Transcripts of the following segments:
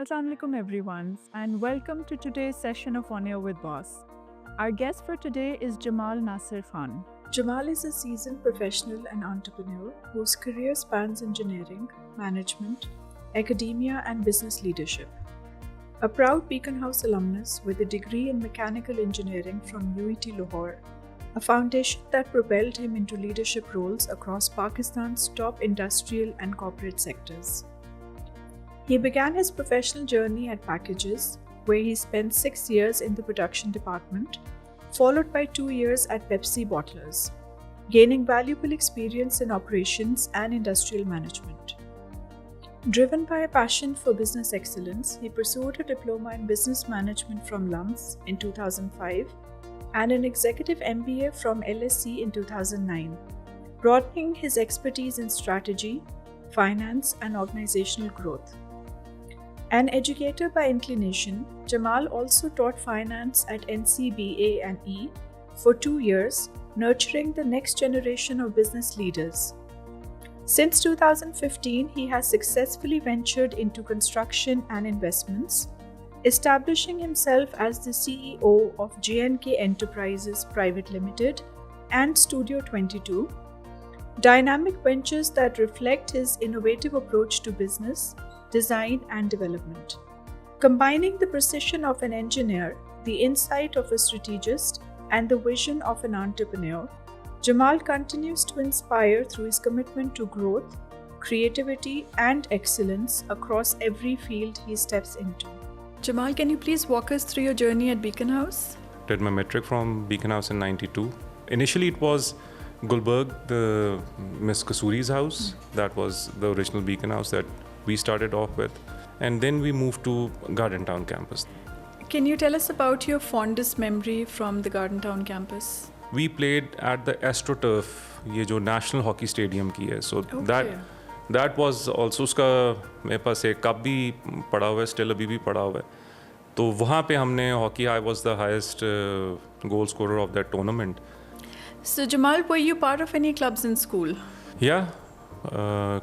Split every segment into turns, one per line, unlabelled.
Assalamu alaikum everyone, and welcome to today's session of On Air with Boss. Our guest for today is Jamal Nasir Khan. Jamal is a seasoned professional and entrepreneur whose career spans engineering, management, academia, and business leadership. A proud Beacon House alumnus with a degree in mechanical engineering from UET Lahore, a foundation that propelled him into leadership roles across Pakistan's top industrial and corporate sectors. He began his professional journey at Packages, where he spent 6 years in the production department, followed by 2 years at Pepsi Bottlers, gaining valuable experience in operations and industrial management. Driven by a passion for business excellence, he pursued a diploma in business management from LUMS in 2005 and an executive MBA from LSE in 2009, broadening his expertise in strategy, finance, and organizational growth. An educator by inclination, Jamal also taught finance at NCBA and E for 2 years, nurturing the next generation of business leaders. Since 2015, he has successfully ventured into construction and investments, establishing himself as the CEO of J&K Enterprises Private Limited and Studio 22, dynamic ventures that reflect his innovative approach to business, design, and development. Combining the precision of an engineer, the insight of a strategist, and the vision of an entrepreneur, Jamal continues to inspire through his commitment to growth, creativity, and excellence across every field he steps into. Jamal, can you please walk us through your journey at Beacon House?
Did my metric from Beacon House in 92. Initially it was Gulberg, the Miss Kasuri's house. That was the original Beacon House that we started off with. And then we moved to Garden Town campus.
Can you tell us about your fondest memory from the Garden Town campus?
We played at the AstroTurf, ये जो National Hockey Stadium की है. So that was also उसका मेरे पास एक cup भी पड़ा हुआ है, still अभी भी पड़ा हुआ है. तो वहाँ पे हमने hockey, I was the highest goal scorer of that tournament.
So Jamal, were you part of any clubs in school?
Yeah,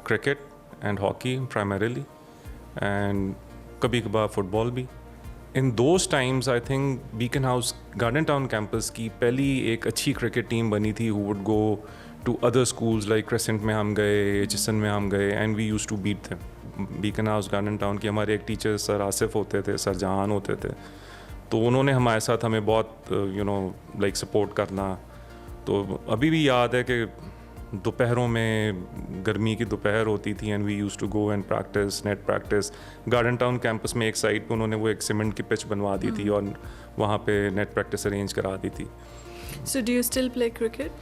cricket and hockey primarily, and kabhi kabha football bhi. In those times, I think Beacon House Garden Town campus की पहली एक अच्छी cricket team बनी थी who would go to other schools like Crescent में हम गए, HSN में हम गए, and we used to beat them. Beacon House Garden Town के हमारे एक टीचर सर आसिफ होते थे, सर जहान होते थे, तो उन्होंने हमारे साथ हमें बहुत like support करना. तो अभी भी याद है कि दोपहरों में गर्मी की दोपहर होती थी and we used to go and practice net practice. Garden Town campus में एक साइड पे उन्होंने वो एक सीमेंट की पिच बनवा दी थी और वहाँ पे नेट प्रैक्टिस अरेंज करा दी थी.
So do you still play cricket?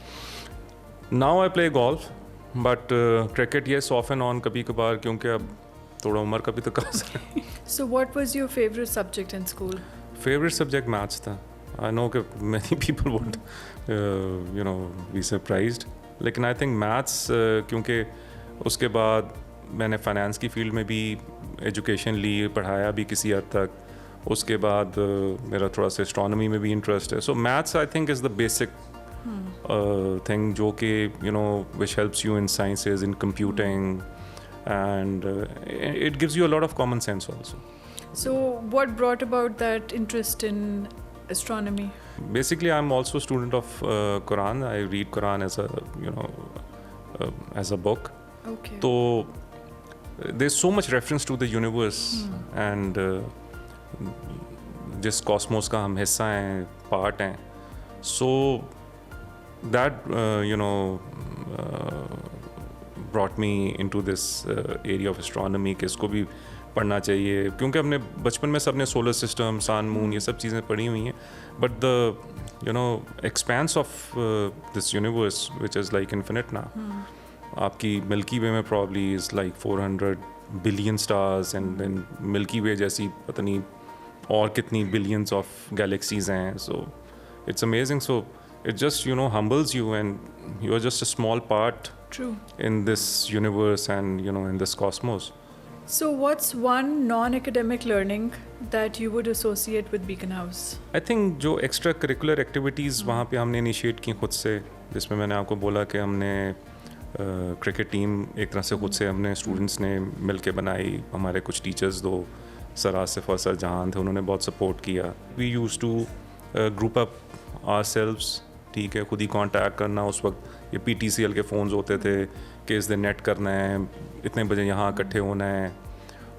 Now I play golf, but cricket yes off and on कभी कभार, क्योंकि अब थोड़ा उम्र का भी तो काज है.
So what was your favorite subject in school?
Favorite subject maths था. I know that many people would be surprised. लेकिन आई थिंक मैथ्स क्योंकि उसके बाद मैंने फाइनेंस की फील्ड में भी एजुकेशन ली, पढ़ाया भी किसी हद तक. उसके बाद मेरा थोड़ा सा एस्ट्रोनॉमी में भी इंटरेस्ट है. सो maths I think is the basic thing जो कि which helps you in sciences, in computing, and it gives you a lot of common sense also.
So what brought about that interest in astronomy?
Basically, I'm also a student of Quran. I read Quran as a book.
Okay.
So there's so much reference to the universe and जिस cosmos का हम हिस्सा हैं, part हैं. So that brought me into this area of astronomy कि इसको भी पढ़ना चाहिए, क्योंकि हमने बचपन में सबने सोलर सिस्टम, सन, मून, ये सब चीज़ें पढ़ी हुई हैं. But the expanse of this universe which is like infinite ना. आपकी मिल्की वे में probably is like 400 billion stars, and then Milky Way जैसी पता नहीं और कितनी बिलियंस ऑफ गैलेक्सीज हैं. So it's amazing. So it just humbles you, and you're just a small part in this universe and in this cosmos.
So what's one non-academic learning that you would associate with Beacon House?
I think जो extra curricular activities वहाँ पे हमने initiate की खुद से, जिसमें मैंने आपको बोला कि हमने क्रिकेट टीम एक तरह से खुद से हमने स्टूडेंट्स ने मिल के बनाई. हमारे कुछ टीचर्स दो सर आसिफ और सर जहान थे, उन्होंने बहुत सपोर्ट किया. We use to group up ourselves, ठीक है, खुद ही कांटेक्ट करना. उस वक्त ये PTCL के फ़ोन्स होते थे कि इस दिन नेट करना है, इतने बजे यहाँ इकट्ठे होना है,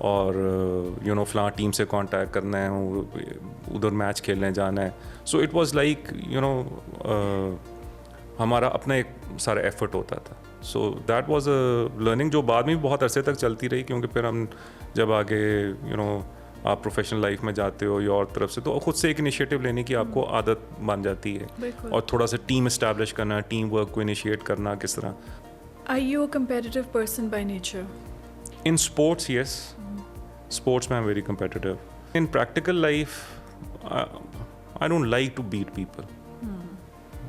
और फलां टीम से कांटेक्ट करना है, उधर मैच खेलने जाना है. सो इट वाज लाइक हमारा अपना एक सारा एफर्ट होता था. So that was a learning जो बाद में भी बहुत अरसे तक चलती रही, क्योंकि फिर हम जब आगे आप प्रोफेशनल लाइफ में जाते हो या और तरफ से, तो खुद से एक इनिशिएटिव लेने की आपको आदत बन जाती है, और थोड़ा सा टीम इस्टेब्लिश करना, टीम वर्क को इनिशिएट करना किस तरह.
Are you a competitive person by nature?
In sports, yes. Sports में I'm very competitive. In practical life, I don't like to beat people.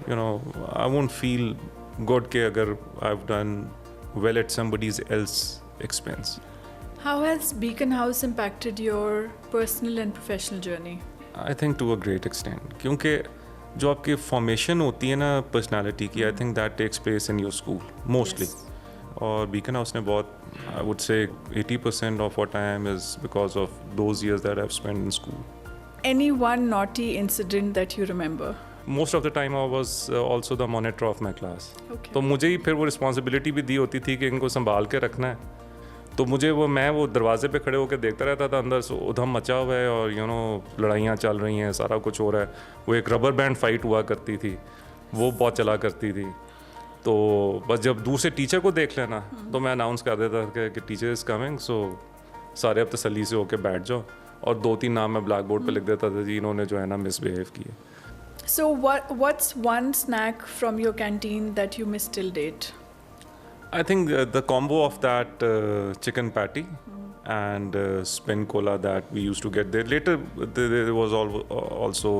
I won't feel good कि अगर I've done well at somebody else's expense.
How has Beacon House impacted your personal and professional journey?
I think to a great extent. क्योंकि जो आपकी formation होती है ना personality की, I think that takes place in your school mostly. और Beaconhouse ने बहुत, I would say 80% of what I am is because of those years that I have spent in school.
Any one naughty incident that you remember?
Most of the time I was also the monitor of my class.
Okay.
तो मुझे ही फिर वो responsibility भी दी होती थी कि इनको संभाल के रखना है. तो मैं वो दरवाजे पे खड़े होकर देखता रहता था, अंदर से उधम मचा हुआ है और लड़ाइयाँ चल रही हैं, सारा कुछ हो रहा है. वो एक रबर बैंड फाइट हुआ करती थी, वो बहुत चला करती थी. तो बस जब दूसरे टीचर को देख लेना तो मैं अनाउंस कर देता था कि टीचर इज़ कमिंग, सो सारे अब तसल्ली से होके बैठ जाओ, और 2-3 नाम मैं ब्लैक बोर्ड पे लिख देता था जी इन्होंने जो है ना मिसबिहेव किए.
So what's one snack from your canteen that you miss till date?
I think the combo of that chicken patty and spin cola that we used to get there. Later there was also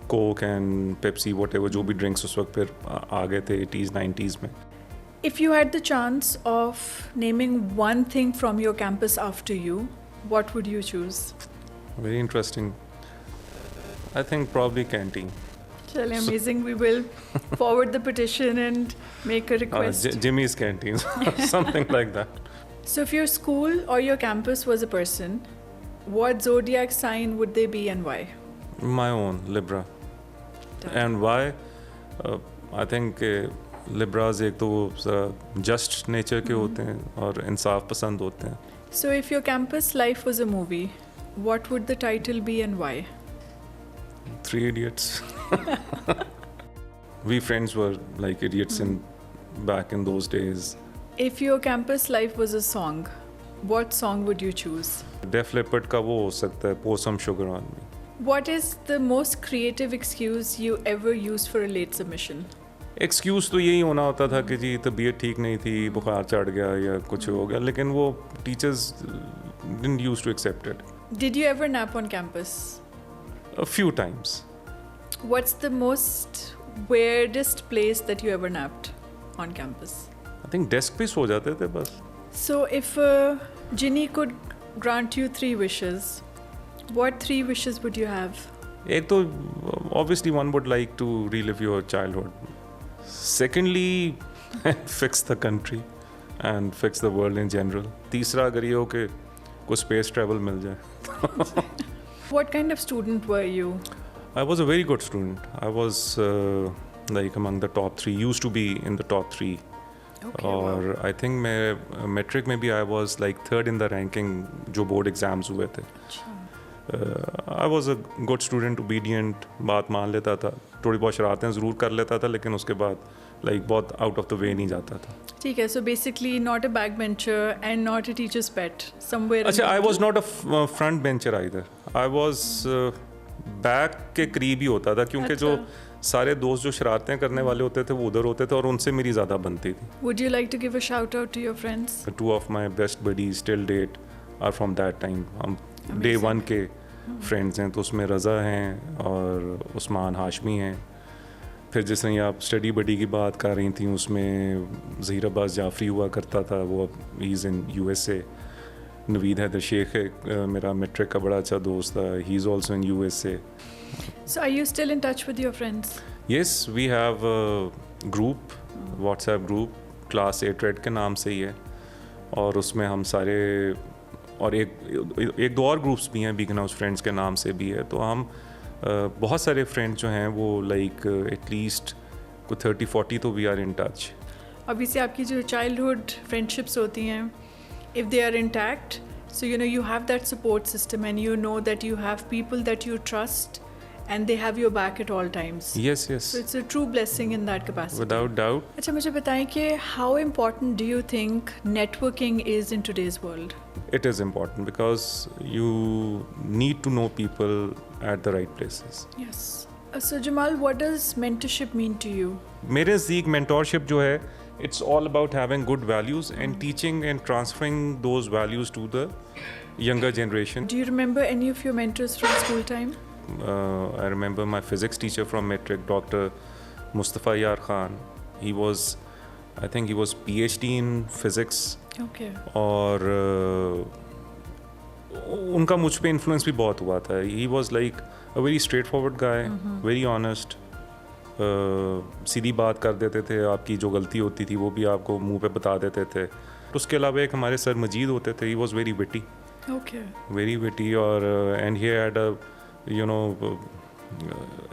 Coke and Pepsi, whatever जो भी drinks उस वक्त फिर आ गए थे 80s 90s में.
If you had the chance of naming one thing from your campus after you, what would you choose?
Very interesting. I think probably canteen.
Chale, amazing. We will forward the petition and make a request.
Jimmy's Canteen, something like that.
So if your school or your campus was a person, what zodiac sign would they be and why?
My own, Libra. And why? I think Libras एक तो just nature के होते हैं और इंसाफ पसंद होते हैं.
So if your campus life was a movie, what would the title be and why?
3 Idiots. We friends were like idiots back in those days.
If your campus life was a song, what song would you choose?
Def Leppard का वो हो सकता है Pour Some Sugar on Me.
What is the most creative excuse you ever used for a late submission?
Excuse तो यही होना होता था कि जी तबीयत ठीक नहीं थी, बुखार चढ़ गया या कुछ हो गया, लेकिन वो teachers didn't used to accept it.
Did you ever nap on campus?
A few times.
What's the most weirdest place that you ever napped on campus?
I think desk पे सो जाते थे बस.
So if Ginny could grant you 3 wishes, what 3 wishes would you have?
एक तो obviously one would like to relive your childhood. Secondly, fix the country and fix the world in general. तीसरा अगर ये हो कि कुछ space travel मिल जाए.
What kind of student were you?
I was a very good student. I was like among the top 3. Used to be in the top 3.
Okay,
और
wow.
I think मैं metric में भी I was like 3rd in the ranking जो board exams हुए थे. I was a good student, obedient, बात मान लेता था, थोड़ी बहुत शरारतें ज़रूर कर लेता था, लेकिन उसके बाद like बहुत out of the way नहीं जाता था.
ठीक है, so basically not a backbencher and not a teacher's pet, somewhere.
अच्छा, I was not a front bencher either. I was back के करीब ही होता था, क्योंकि जो सारे दोस्त जो शरारतें करने वाले होते थे वो उधर होते थे और उनसे मेरी ज़्यादा बनती थी.
Would you like to give a shout out to your friends?
2 of my best buddies till date are from that time. हम day 1 के फ्रेंड्स हैं, तो उसमें रज़ा हैं और उस्मान हाशमी हैं. फिर जिस तरह आप स्टडी बडी की बात कर रही थी, उसमें ज़हीर अब्बास जाफरी हुआ करता था, वो अब he is in USA. Naveed Haider Sheikh है मेरा मेट्रिक का बड़ा अच्छा दोस्त था, he is also in USA.
So are you still in touch with your friends?
Yes, we have a group, WhatsApp group, Class 8 Red के नाम से ही है, और उसमें हम सारे और एक दो और ग्रुप्स भी हैं, बीकन हाउस फ्रेंड्स के नाम से भी है। तो हम बहुत सारे फ्रेंड्स जो हैं वो लाइक एटलीस्ट को 30-40 तो वी आर इन टच।
अभी से आपकी जो चाइल्डहुड फ्रेंडशिप्स होती हैं, if they are intact, so you have that support system and you know that you have people that you trust and they have your back at all times.
Yes.
So it's a true blessing in that capacity.
Without doubt.
अच्छा, मुझे बताएं कि how important do you think networking is in today's world?
It is important because you need to know people at the right places.
Yes. So Jamal, what does mentorship mean to you?
मेरे नज़दीक mentorship जो है, it's all about having good values and teaching and transferring those values to the younger generation.
Do you remember any of your mentors from school time?
I remember my physics teacher from matric, Dr. Mustafa Yar Khan. I think he was PhD in physics.
Okay.
और उनका मुझ पे influence भी बहुत हुआ था. He was like a very straightforward guy, very honest. सीधी बात कर देते थे, आपकी जो गलती होती थी वो भी आपको मुंह पे बता देते थे. उसके अलावा एक हमारे सर मजीद होते थे, he was very witty.
Okay.
Very witty और and he had a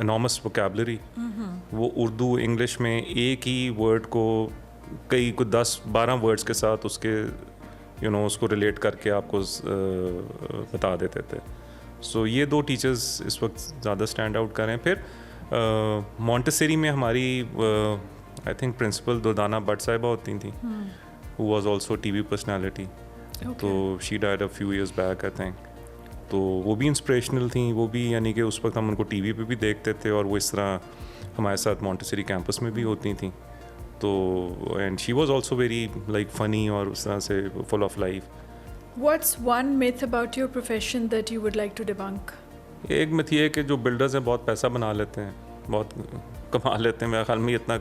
enormous vocabulary. वो उर्दू इंग्लिश में एक ही वर्ड को कई को 10-12 वर्ड्स के साथ उसके उसको रिलेट करके आपको बता देते थे. सो ये दो टीचर्स इस वक्त ज़्यादा स्टैंड आउट कर रहे हैं. फिर मॉन्टेसरी में हमारी I think principal Durdana Bhatt Sahiba होती थी, who was also TV personality. तो she died a few years back I think. तो वो भी इंस्पिरेशनल थी. वो भी यानी कि उस वक्त हम उनको टीवी पे भी देखते थे और वो इस तरह हमारे साथ मॉन्टेसरी कैंपस में भी होती थी. तो and she was also very like funny और उस तरह से full of life.
What's one myth about your profession that you would like to debunk?
एक मिथ ये है कि जो बिल्डर्स हैं बहुत पैसा बना लेते हैं, बहुत कमा लेते हैं. मेरे ख्याल में इतना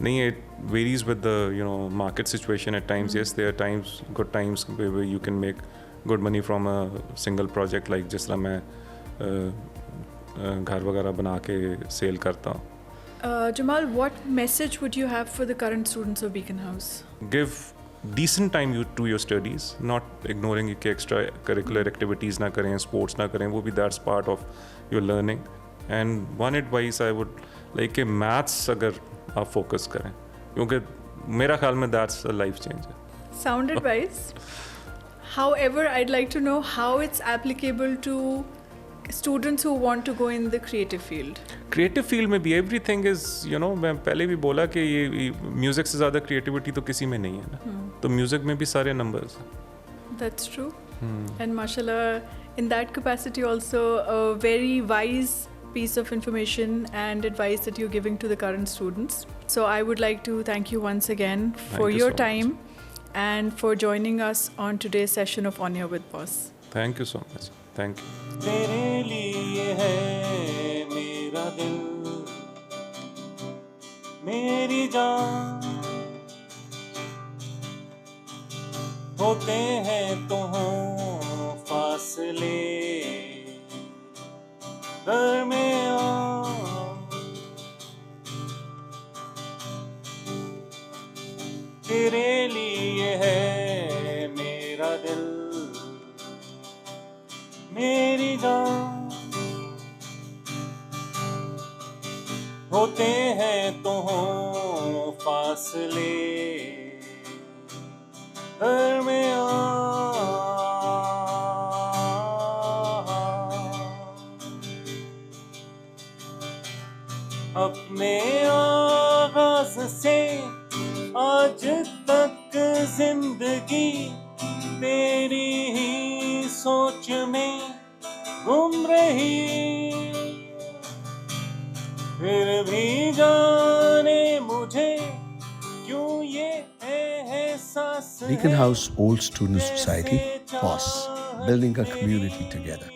नहीं है. It varies with the market situation at times. Yes there are times, good times where you can make good money from a single project. Like जिस तरह मैं घर वगैरह बना के सेल करता हूँ.
Jamal, what message would you have for the current students of Beacon House?
Give decent time to your studies, not ignoring कि extra curricular activities ना करें, sports ना करें. वो भी that's part of your learning. And one advice I would like कि maths अगर आप focus करें, क्योंकि मेरा ख्याल में that's a life changer.
Sound advice. However, I'd like to know how it's applicable to students who want to go in the creative field.
Creative field में भी एवरीथिंग इज़ मैं पहले भी बोला कि ये म्यूज़िक से ज़्यादा क्रिएटिविटी तो किसी में नहीं है ना. तो म्यूज़िक में भी सारे नंबर्स हैं.
That's true. And mashallah, in that capacity also a very wise piece of information and advice that you're giving to the current students. So I would like to thank you once again for your time and for joining us on today's session of On Air with Boss.
Thank you so much. Thank you.
तेरे लिए है मेरा दिल, मेरी जान, होते हैं तो हों फासले दरमियां. तेरे लिए है मेरा दिल, मेरी जान, होते हैं तो हों फासले दरमियां. अपने आगाज से आज तक जिंदगी तेरी ही सोच में गुम रही. फिर भी जाने मुझे क्यों ये एहसास है.
Beacon House Old Student Society, BOSS, building a community together.